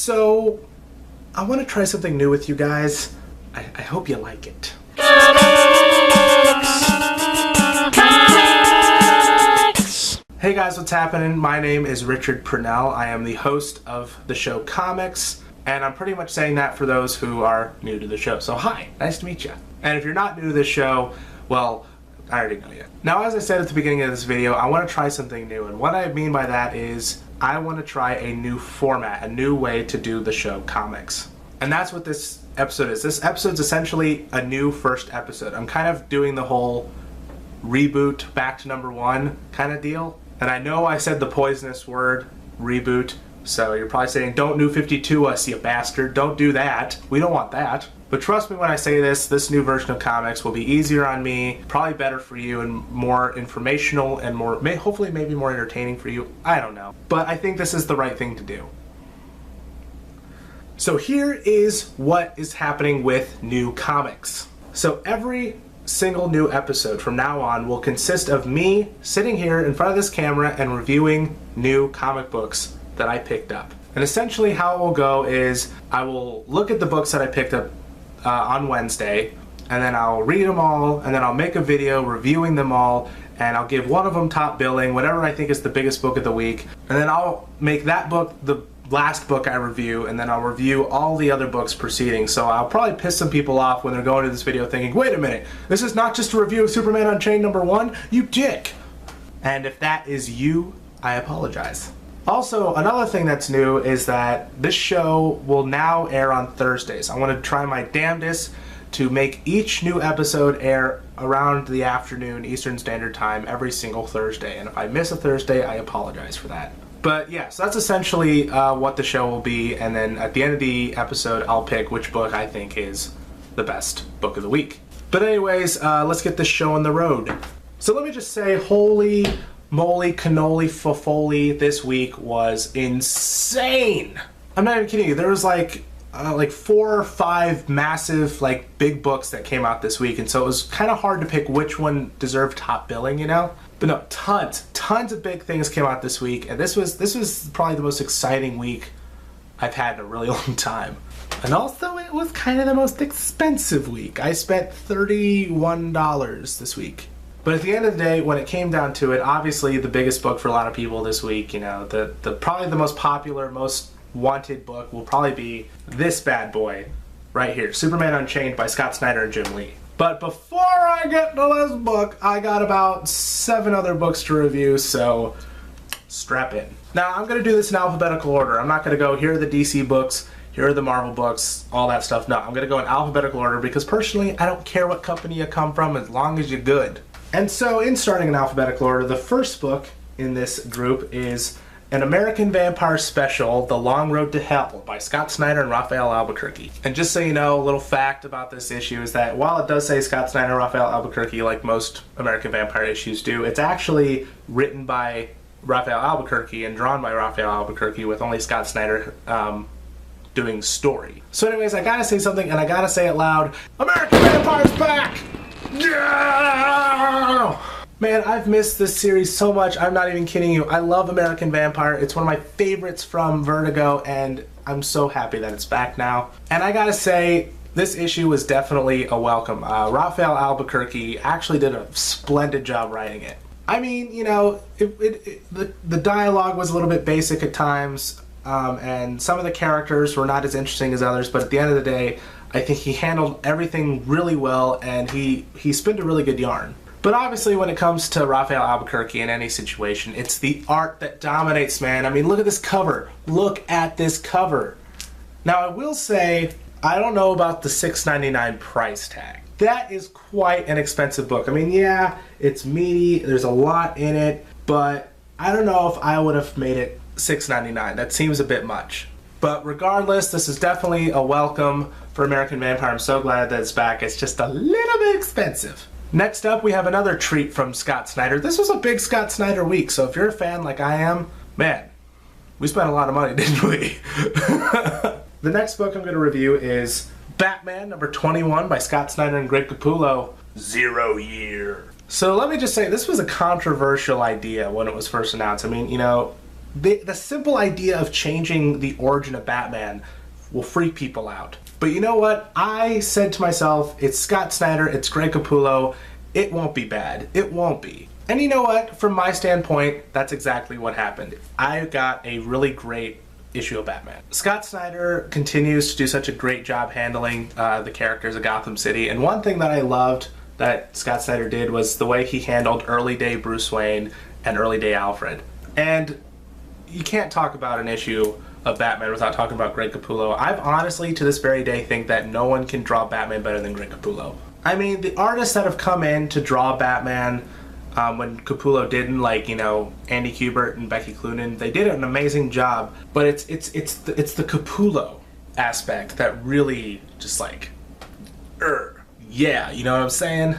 So, I want to try something new with you guys. I hope you like it. Hey guys, what's happening? My name is Richard Purnell. I am the host of the show Comics, and I'm pretty much saying that for those who are new to the show. So hi, nice to meet you. And if you're not new to this show, well, I already know you. Now, as I said at the beginning of this video, I want to try something new, and what I mean by that is I want to try a new format, a new way to do the show Comics. And that's what this episode is. This episode's essentially a new first episode. I'm kind of doing the whole reboot, back to number one kind of deal. And I know I said the poisonous word, reboot, so you're probably saying, don't New 52 us, you bastard. Don't do that. We don't want that. But trust me when I say this new version of comics will be easier on me, probably better for you, and more informational, and more, hopefully maybe more entertaining for you. I don't know. But I think this is the right thing to do. So here is what is happening with new comics. So every single new episode from now on will consist of me sitting here in front of this camera and reviewing new comic books that I picked up. And essentially how it will go is I will look at the books that I picked up on Wednesday, and then I'll read them all, and then I'll make a video reviewing them all, and I'll give one of them top billing, whatever I think is the biggest book of the week, and then I'll make that book the last book I review, and then I'll review all the other books preceding. So I'll probably piss some people off when they're going to this video thinking, wait a minute, this is not just a review of Superman Unchained #1, you dick! And if that is you, I apologize. Also, another thing that's new is that this show will now air on Thursdays. I want to try my damnedest to make each new episode air around the afternoon Eastern Standard Time every single Thursday. And if I miss a Thursday, I apologize for that. But yeah, so that's essentially what the show will be, and then at the end of the episode, I'll pick which book I think is the best book of the week. But anyways, let's get this show on the road. So let me just say, holy moly cannoli fofoli, this week was insane! I'm not even kidding you, there was like 4 or 5 massive, big books that came out this week, and so it was kind of hard to pick which one deserved top billing, you know? But no, tons of big things came out this week, and this was probably the most exciting week I've had in a really long time. And also, it was kind of the most expensive week. I spent $31 this week. But at the end of the day, when it came down to it, obviously the biggest book for a lot of people this week, you know, probably the most popular, most wanted book will probably be this bad boy right here, Superman Unchained by Scott Snyder and Jim Lee. But before I get to this book, I got about 7 other books to review, so strap in. Now, I'm going to do this in alphabetical order. I'm not going to go, here are the DC books, here are the Marvel books, all that stuff. No, I'm going to go in alphabetical order because personally, I don't care what company you come from as long as you're good. And so, in starting in alphabetical order, the first book in this group is An American Vampire Special, The Long Road to Hell by Scott Snyder and Rafael Albuquerque. And just so you know, a little fact about this issue is that while it does say Scott Snyder and Rafael Albuquerque like most American Vampire issues do, it's actually written by Rafael Albuquerque and drawn by Rafael Albuquerque with only Scott Snyder doing story. So anyways, I gotta say something, and I gotta say it loud. American Vampire's back! Yeah! Man, I've missed this series so much, I'm not even kidding you. I love American Vampire. It's one of my favorites from Vertigo, and I'm so happy that it's back now. And I gotta say, this issue was definitely a welcome. Rafael Albuquerque actually did a splendid job writing it. I mean, you know, the dialogue was a little bit basic at times, and some of the characters were not as interesting as others, but at the end of the day, I think he handled everything really well, and he spinned a really good yarn. But obviously when it comes to Rafael Albuquerque in any situation, it's the art that dominates, man. I mean, look at this cover. Look at this cover. Now, I will say, I don't know about the $6.99 price tag. That is quite an expensive book. I mean, yeah, it's meaty, there's a lot in it, but I don't know if I would have made it $6.99. That seems a bit much. But regardless, this is definitely a welcome for American Vampire. I'm so glad that it's back. It's just a little bit expensive. Next up, we have another treat from Scott Snyder. This was a big Scott Snyder week, so if you're a fan like I am, man, we spent a lot of money, didn't we? The next book I'm going to review is Batman #21 by Scott Snyder and Greg Capullo, 0 Year. So let me just say, this was a controversial idea when it was first announced. I mean, you know, The simple idea of changing the origin of Batman will freak people out. But you know what? I said to myself, it's Scott Snyder, it's Greg Capullo, it won't be bad. It won't be. And you know what? From my standpoint, that's exactly what happened. I got a really great issue of Batman. Scott Snyder continues to do such a great job handling the characters of Gotham City, and one thing that I loved that Scott Snyder did was the way he handled early day Bruce Wayne and early day Alfred. And you can't talk about an issue of Batman without talking about Greg Capullo. I've honestly, to this very day, think that no one can draw Batman better than Greg Capullo. I mean, the artists that have come in to draw Batman when Capullo didn't, like, you know, Andy Kubert and Becky Cloonan, they did an amazing job. But it's the Capullo aspect that really just like, yeah, you know what I'm saying?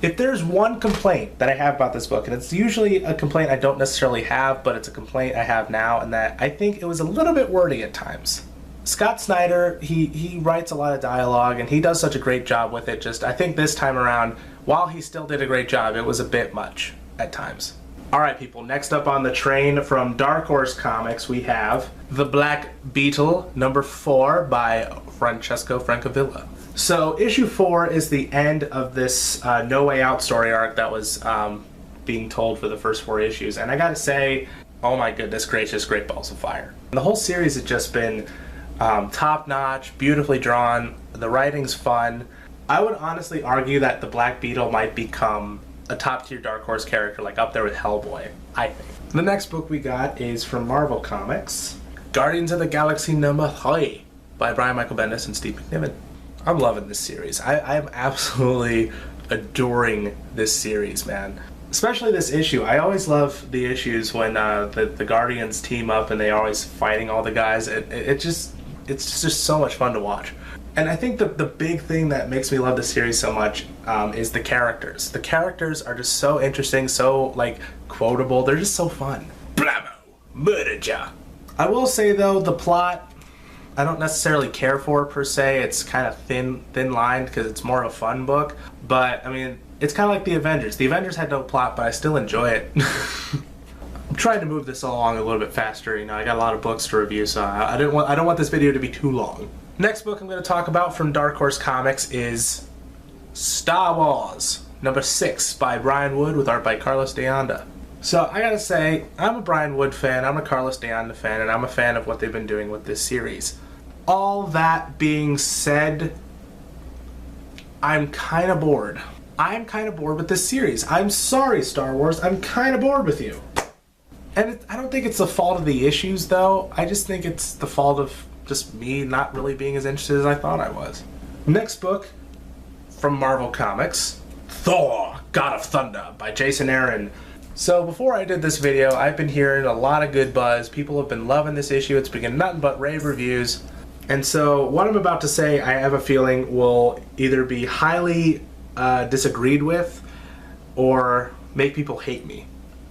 If there's one complaint that I have about this book, and it's usually a complaint I don't necessarily have, but it's a complaint I have now, and that I think it was a little bit wordy at times. Scott Snyder, he writes a lot of dialogue, and he does such a great job with it. Just, I think this time around, while he still did a great job, it was a bit much at times. Alright people, next up on the train from Dark Horse Comics, we have The Black Beetle, number 4 by Francesco Francavilla. So issue 4 is the end of this No Way Out story arc that was being told for the first 4 issues. And I gotta say, oh my goodness gracious, great balls of fire. And the whole series has just been top-notch, beautifully drawn, the writing's fun. I would honestly argue that the Black Beetle might become a top-tier Dark Horse character, like up there with Hellboy, I think. The next book we got is from Marvel Comics, Guardians of the Galaxy number 3 by Brian Michael Bendis and Steve McNiven. I'm loving this series. I'm absolutely adoring this series, man. Especially this issue. I always love the issues when the Guardians team up and they're always fighting all the guys. It's just so much fun to watch. And I think the big thing that makes me love the series so much is the characters. The characters are just so interesting, so like quotable. They're just so fun. Bravo! Murdered ya! I will say though, the plot I don't necessarily care for per se. It's kind of thin-lined because it's more of a fun book. But I mean, it's kind of like the Avengers. The Avengers had no plot, but I still enjoy it. I'm trying to move this along a little bit faster. You know, I got a lot of books to review, so I don't want this video to be too long. Next book I'm going to talk about from Dark Horse Comics is Star Wars number 6 by Brian Wood with art by Carlos de Anda. So I gotta say, I'm a Brian Wood fan, I'm a Carlos de Anda fan, and I'm a fan of what they've been doing with this series. All that being said, I'm kind of bored. I'm kind of bored with this series. I'm sorry, Star Wars, I'm kind of bored with you. And I don't think it's the fault of the issues, though. I just think it's the fault of just me not really being as interested as I thought I was. Next book from Marvel Comics, Thor, God of Thunder by Jason Aaron. So before I did this video, I've been hearing a lot of good buzz. People have been loving this issue. It's been getting nothing but rave reviews. And so what I'm about to say, I have a feeling will either be highly disagreed with or make people hate me.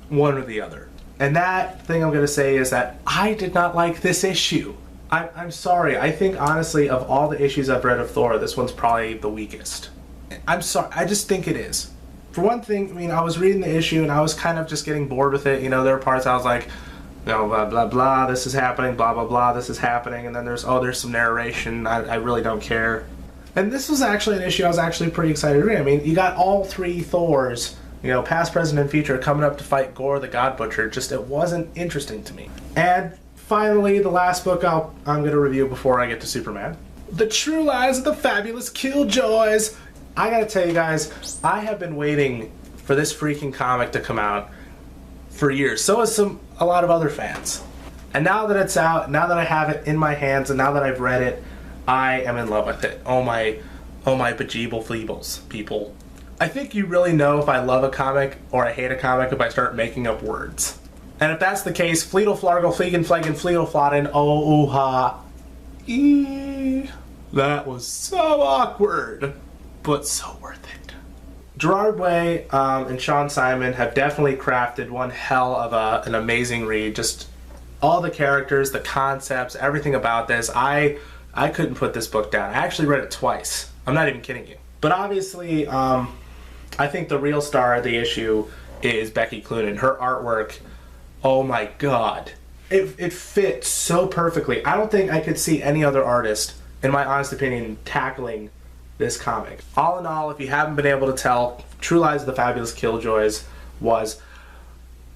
One or the other. And that thing I'm going to say is that I did not like this issue. I'm sorry. I think, honestly, of all the issues I've read of Thor, this one's probably the weakest. I'm sorry. I just think it is. For one thing, I mean, I was reading the issue and I was kind of just getting bored with it. You know, there were parts I was like, you know, blah, blah, blah, this is happening, blah, blah, blah, this is happening. And then there's some narration. I really don't care. And this was actually an issue I was actually pretty excited to read. I mean, you got all 3 Thors, you know, past, present, and future, coming up to fight Gore the God Butcher. Just, it wasn't interesting to me. And finally, the last book I'm going to review before I get to Superman. The True Lies of the Fabulous Killjoys. I gotta tell you guys, I have been waiting for this freaking comic to come out for years. So has a lot of other fans. And now that it's out, now that I have it in my hands, and now that I've read it, I am in love with it. Oh my bejeeble fleebles, people. I think you really know if I love a comic or I hate a comic if I start making up words. And if that's the case, Fleetle Flargle, Fleegen Flagen, Fleetle Flotten, oh ooh-ha. That was so awkward, but so worth it. Gerard Way and Sean Simon have definitely crafted one hell of an amazing read. Just all the characters, the concepts, everything about this. I couldn't put this book down. I actually read it twice. I'm not even kidding you. But obviously, I think the real star of the issue is Becky Cloonan. Her artwork Oh my god. It fit so perfectly. I don't think I could see any other artist, in my honest opinion, tackling this comic. All in all, if you haven't been able to tell, True Lies of the Fabulous Killjoys was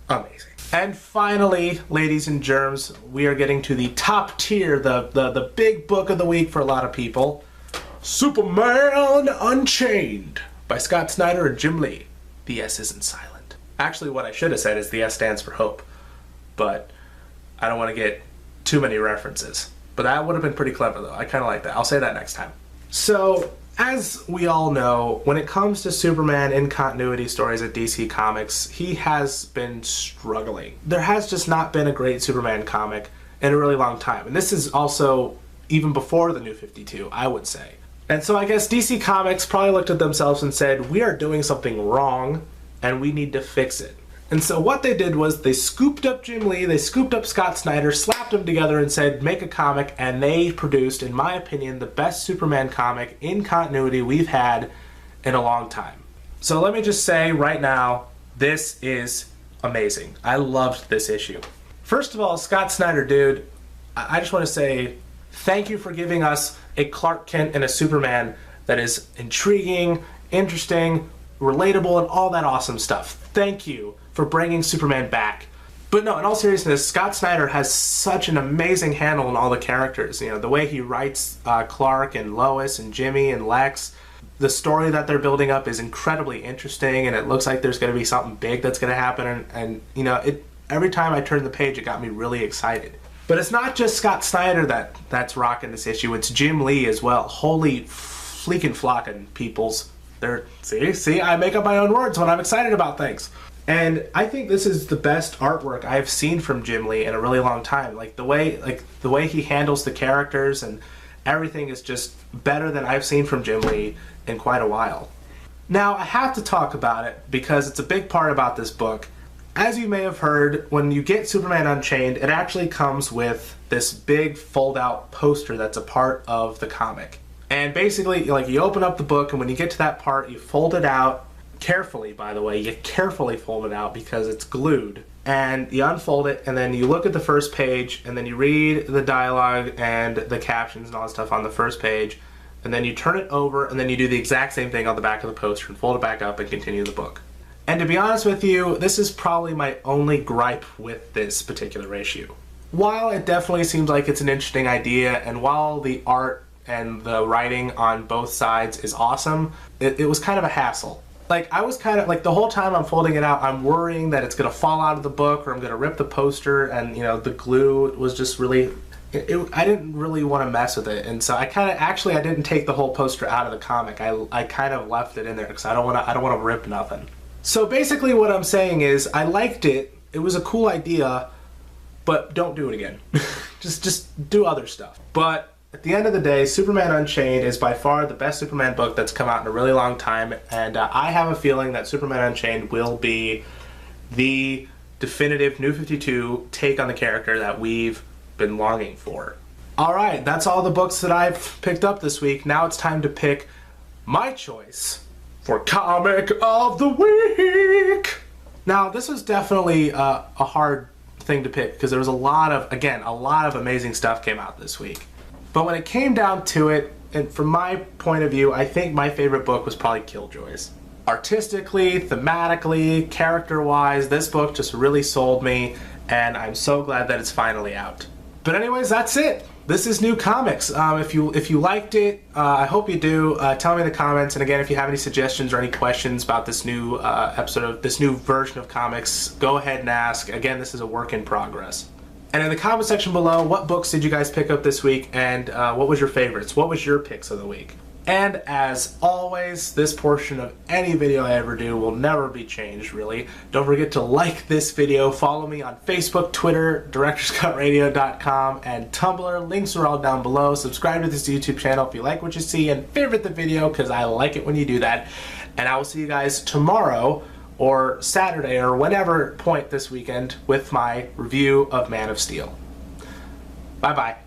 amazing. And finally, ladies and germs, we are getting to the top tier, the big book of the week for a lot of people. Superman Unchained by Scott Snyder and Jim Lee. The S isn't silent. Actually, what I should have said is the S stands for hope. But I don't want to get too many references. But that would have been pretty clever, though. I kind of like that. I'll say that next time. So, as we all know, when it comes to Superman in continuity stories at DC Comics, he has been struggling. There has just not been a great Superman comic in a really long time. And this is also even before the New 52, I would say. And so I guess DC Comics probably looked at themselves and said, we are doing something wrong and we need to fix it. And so what they did was they scooped up Jim Lee, they scooped up Scott Snyder, slapped them together and said, make a comic, and they produced, in my opinion, the best Superman comic in continuity we've had in a long time. So let me just say right now, this is amazing. I loved this issue. First of all, Scott Snyder, dude, I just want to say thank you for giving us a Clark Kent and a Superman that is intriguing, interesting, relatable, and all that awesome stuff. Thank you for bringing Superman back. But no, in all seriousness, Scott Snyder has such an amazing handle on all the characters. You know, the way he writes Clark and Lois and Jimmy and Lex. The story that they're building up is incredibly interesting, and it looks like there's going to be something big that's going to happen. And you know, every time I turned the page, it got me really excited. But it's not just Scott Snyder that's rocking this issue. It's Jim Lee as well. Holy fleekin' flockin' peoples. See, I make up my own words when I'm excited about things. And I think this is the best artwork I've seen from Jim Lee in a really long time. Like the way he handles the characters and everything is just better than I've seen from Jim Lee in quite a while. Now, I have to talk about it because it's a big part about this book. As you may have heard, when you get Superman Unchained, it actually comes with this big fold-out poster that's a part of the comic. And basically, like, you open up the book, and when you get to that part, you fold it out carefully, by the way. You carefully fold it out because it's glued. And you unfold it, and then you look at the first page, and then you read the dialogue and the captions and all that stuff on the first page, and then you turn it over, and then you do the exact same thing on the back of the poster and fold it back up and continue the book. And to be honest with you, this is probably my only gripe with this particular issue. While it definitely seems like it's an interesting idea, and while the art and the writing on both sides is awesome, it was kind of a hassle. Like, I was kind of, like, the whole time I'm folding it out, I'm worrying that it's going to fall out of the book or I'm going to rip the poster, and, you know, the glue was just really, I didn't really want to mess with it. And so I kind of, actually, I didn't take the whole poster out of the comic. I kind of left it in there because I don't want to rip nothing. So basically what I'm saying is, I liked it, it was a cool idea, but don't do it again. just do other stuff. But at the end of the day, Superman Unchained is by far the best Superman book that's come out in a really long time, and I have a feeling that Superman Unchained will be the definitive New 52 take on the character that we've been longing for. Alright, that's all the books that I've picked up this week. Now it's time to pick my choice for Comic of the Week! Now, this was definitely a hard thing to pick because there was a lot of amazing stuff came out this week. But when it came down to it, and from my point of view, I think my favorite book was probably Killjoys. Artistically, thematically, character-wise, this book just really sold me, and I'm so glad that it's finally out. But anyways, that's it. This is New Comics. If you liked it, I hope you do. Tell me in the comments, and again, if you have any suggestions or any questions about this new episode of this new version of comics, go ahead and ask. Again, this is a work in progress. And in the comment section below, what books did you guys pick up this week, and what was your favorites? What was your picks of the week? And as always, this portion of any video I ever do will never be changed, really. Don't forget to like this video, follow me on Facebook, Twitter, DirectorsCutRadio.com, and Tumblr. Links are all down below. Subscribe to this YouTube channel if you like what you see, and favorite the video because I like it when you do that. And I will see you guys tomorrow, or Saturday, or whenever point this weekend with my review of Man of Steel. Bye-bye.